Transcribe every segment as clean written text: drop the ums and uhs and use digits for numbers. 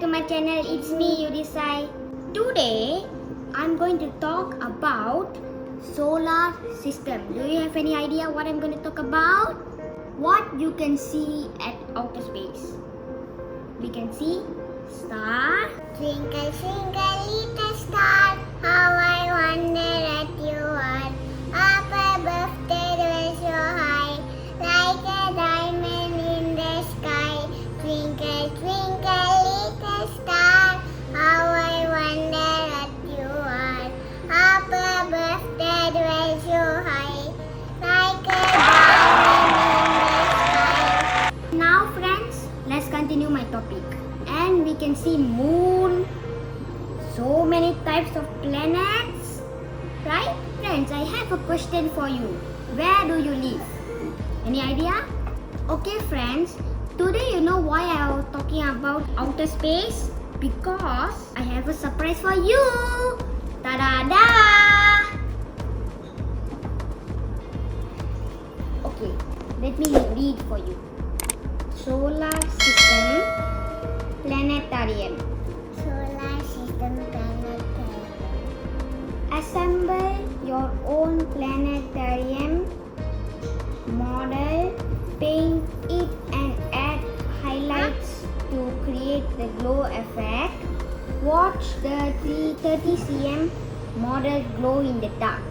to my channel. It's me, Yudisai. Today, I'm going to talk about solar system. Do you have any idea what I'm going to talk about? What you can see at outer space. We can see star. Twinkle, twinkle, little star, how I wonder at you are. Up above the world so high, like a diamond in the sky. Twinkle, twinkle, little star, how I wonder at you are. Up above the world so high, like a diamond in the sky. Now friends, let's continue my topic. And we can see moon, so many types of planets, right? Friends, I have a question for you. Where do you live? Any idea? Okay friends, today you know why I was talking about outer space? Because I have a surprise for you. Ta-da-da! Okay, let me read for you. Solar system planetarium. Solar system planetarium. Assemble your own planetarium model, paint it and add highlights to create the glow effect. Watch the 30 cm model glow in the dark.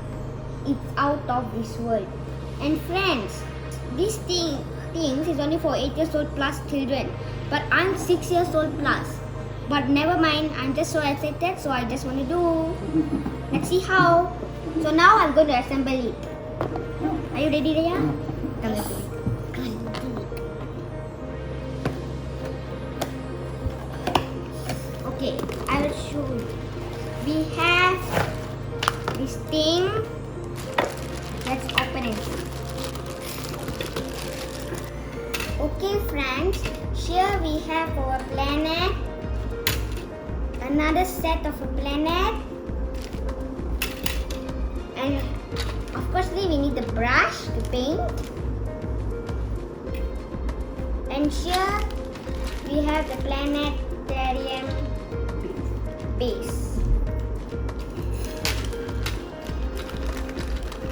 It's out of this world. And friends, this things is only for 8 years old plus children. But I'm 6 years old plus. But never mind, I'm just so excited, so I just want to do. Let's see how. So now I'm going to assemble it. Are you ready, Raya? Come let's do it. Okay, I will show you. We have this thing. Let's open it. Okay friends, here we have our planet, another set of a planet, and of course we need the brush to paint, and here we have the planetarium base.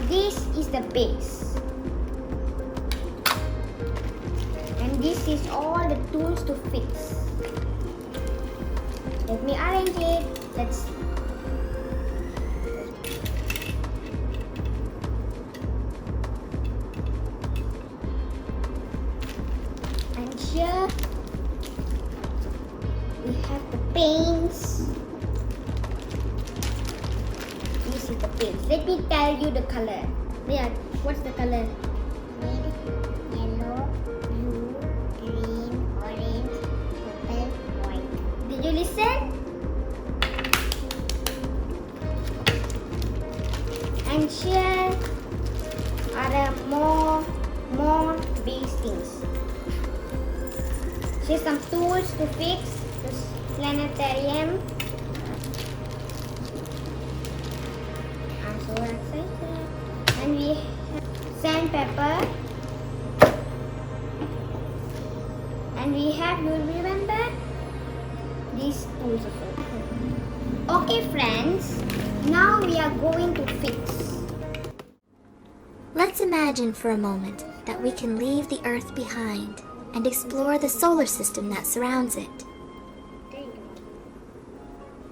This is the base. This is all the tools to fix. Let me arrange it. Let's see. And here we have the paints. This is the paints. Let me tell you the color. Yeah, what's the color? Red, yellow, blue, green, orange, purple, white. Did you listen? And here are more base things. Here's some tools to fix this planetarium. I'm so excited. And we have sandpaper. And we have, you remember, these tools also. Okay friends, now we are going to fix. Let's imagine for a moment that we can leave the Earth behind and explore the solar system that surrounds it.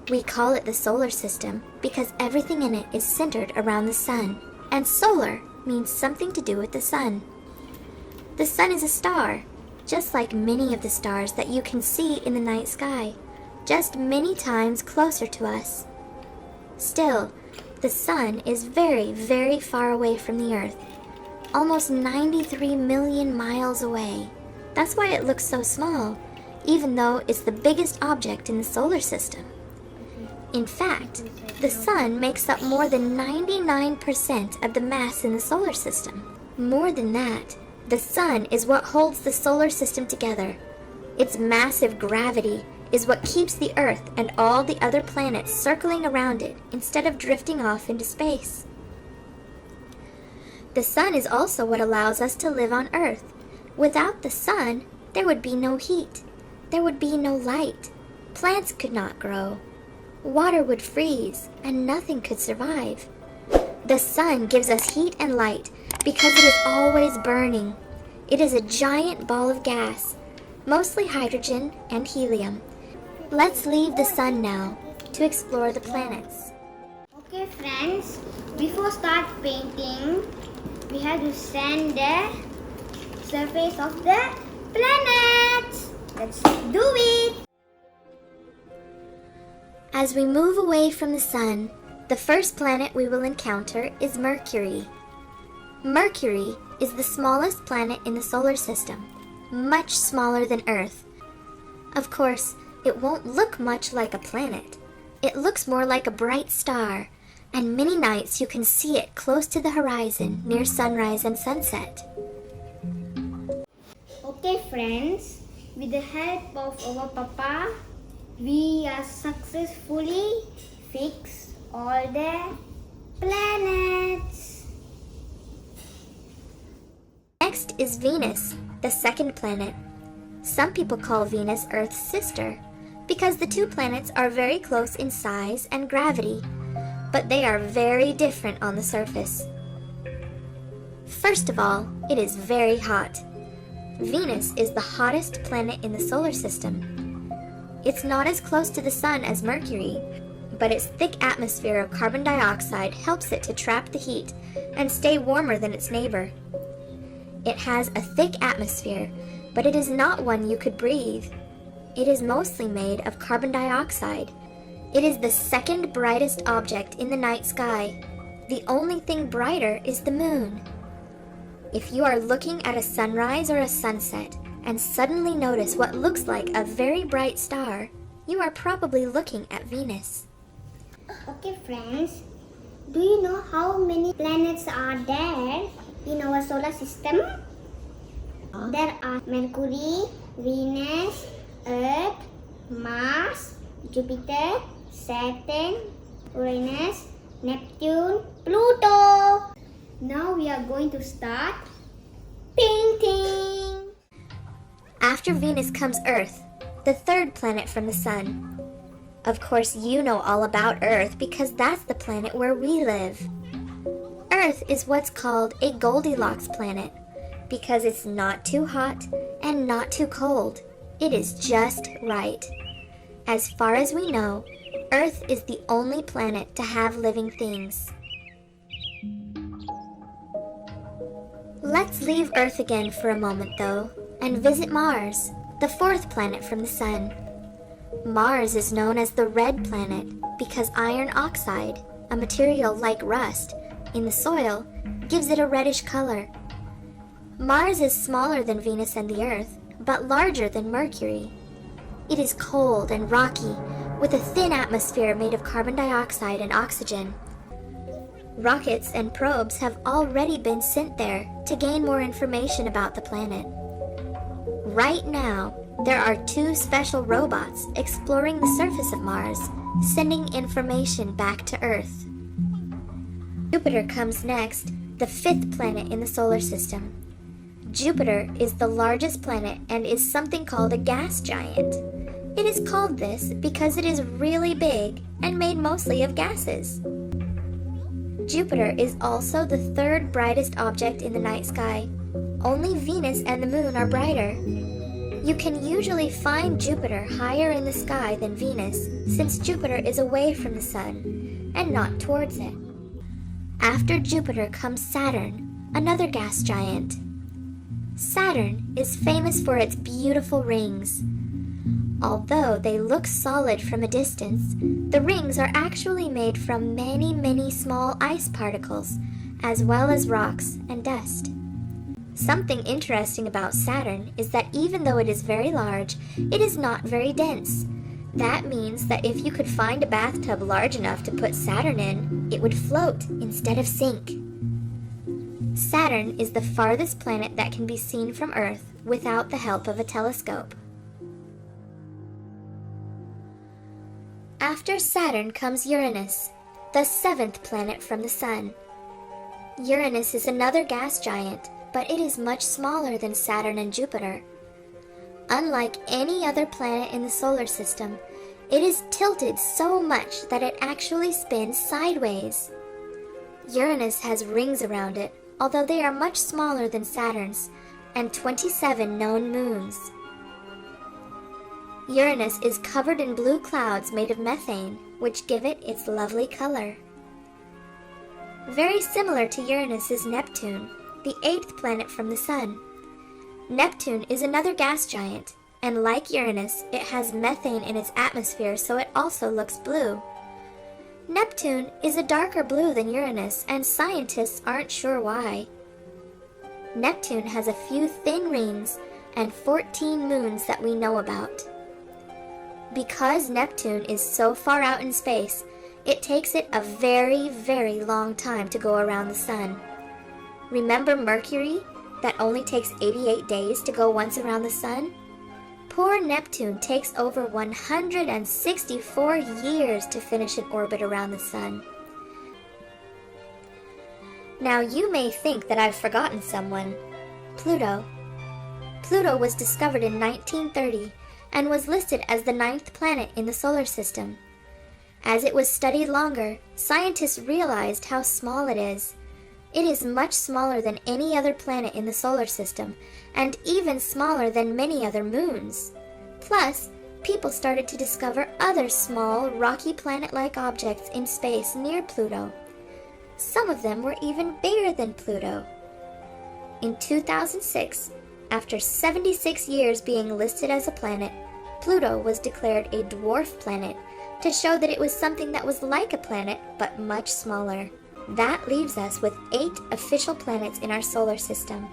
We call it the solar system because everything in it is centered around the sun, and solar means something to do with the sun. The sun is a star, just like many of the stars that you can see in the night sky, just many times closer to us. Still, the sun is very, very far away from the Earth, almost 93 million miles away. That's why it looks so small, even though it's the biggest object in the solar system. In fact, the sun makes up more than 99% of the mass in the solar system. More than that, the sun is what holds the solar system together. Its massive gravity is what keeps the Earth and all the other planets circling around it instead of drifting off into space. The sun is also what allows us to live on Earth. Without the sun, there would be no heat. There would be no light. Plants could not grow. Water would freeze, and nothing could survive. The sun gives us heat and light because it is always burning. It is a giant ball of gas, mostly hydrogen and helium. Let's leave the sun now to explore the planets. Okay friends, before start painting, we have to sand the surface of the planets. Let's do it! As we move away from the sun, the first planet we will encounter is Mercury. Mercury is the smallest planet in the solar system, much smaller than Earth. Of course, it won't look much like a planet. It looks more like a bright star, and many nights you can see it close to the horizon near sunrise and sunset. Okay friends, with the help of our Papa, we are successfully fixed all the planets. Next is Venus, the second planet. Some people call Venus Earth's sister because the two planets are very close in size and gravity, but they are very different on the surface. First of all, it is very hot. Venus is the hottest planet in the solar system. It's not as close to the sun as Mercury, but its thick atmosphere of carbon dioxide helps it to trap the heat and stay warmer than its neighbor. It has a thick atmosphere, but it is not one you could breathe. It is mostly made of carbon dioxide. It is the second brightest object in the night sky. The only thing brighter is the moon. If you are looking at a sunrise or a sunset and suddenly notice what looks like a very bright star, you are probably looking at Venus. Okay friends, do you know how many planets are there in our solar system? There are Mercury, Venus, Earth, Mars, Jupiter, Saturn, Uranus, Neptune, Pluto. Now we are going to start painting. After Venus comes Earth, the third planet from the sun. Of course, you know all about Earth because that's the planet where we live. Earth is what's called a Goldilocks planet because it's not too hot and not too cold. It is just right. As far as we know, Earth is the only planet to have living things. Let's leave Earth again for a moment, though, and visit Mars, the fourth planet from the sun. Mars is known as the red planet because iron oxide, a material like rust, in the soil gives it a reddish color. Mars is smaller than Venus and the Earth, but larger than Mercury. It is cold and rocky, with a thin atmosphere made of carbon dioxide and oxygen. Rockets and probes have already been sent there to gain more information about the planet. Right now, there are 2 special robots exploring the surface of Mars, sending information back to Earth. Jupiter comes next, the 5th planet in the solar system. Jupiter is the largest planet and is something called a gas giant. It is called this because it is really big and made mostly of gases. Jupiter is also the 3rd brightest object in the night sky. Only Venus and the moon are brighter. You can usually find Jupiter higher in the sky than Venus since Jupiter is away from the sun and not towards it. After Jupiter comes Saturn, another gas giant. Saturn is famous for its beautiful rings. Although they look solid from a distance, the rings are actually made from many, many small ice particles, as well as rocks and dust. Something interesting about Saturn is that even though it is very large, it is not very dense. That means that if you could find a bathtub large enough to put Saturn in, it would float instead of sink. Saturn is the farthest planet that can be seen from Earth without the help of a telescope. After Saturn comes Uranus, the 7th planet from the Sun. Uranus is another gas giant, but it is much smaller than Saturn and Jupiter. Unlike any other planet in the solar system, It is tilted so much that it actually spins sideways. Uranus has rings around it, although they are much smaller than Saturn's, and 27 known moons. Uranus is covered in blue clouds made of methane, which give it its lovely color. Very similar to Uranus is Neptune, the 8th planet from the Sun. Neptune is another gas giant, and like Uranus, it has methane in its atmosphere, so it also looks blue. Neptune is a darker blue than Uranus, and scientists aren't sure why. Neptune has a few thin rings and 14 moons that we know about. Because Neptune is so far out in space, it takes it a very, very long time to go around the Sun. Remember Mercury, that only takes 88 days to go once around the Sun? Poor Neptune takes over 164 years to finish an orbit around the Sun. Now you may think that I've forgotten someone. Pluto. Pluto was discovered in 1930 and was listed as the 9th planet in the solar system. As it was studied longer, scientists realized how small it is. It is much smaller than any other planet in the solar system, and even smaller than many other moons. Plus, people started to discover other small, rocky planet-like objects in space near Pluto. Some of them were even bigger than Pluto. In 2006, after 76 years being listed as a planet, Pluto was declared a dwarf planet to show that it was something that was like a planet but much smaller. That leaves us with 8 official planets in our solar system: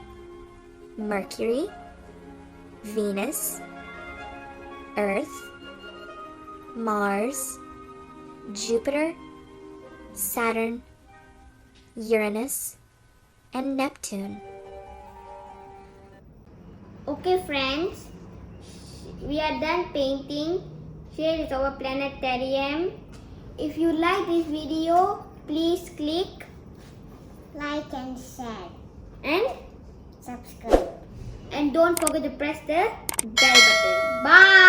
Mercury, Venus, Earth, Mars, Jupiter, Saturn, Uranus, and Neptune. Okay friends, we are done painting. Here is our planetarium. If you like this video, please click Like and share. and Subscribe. don't forget to press the bell button. Bye.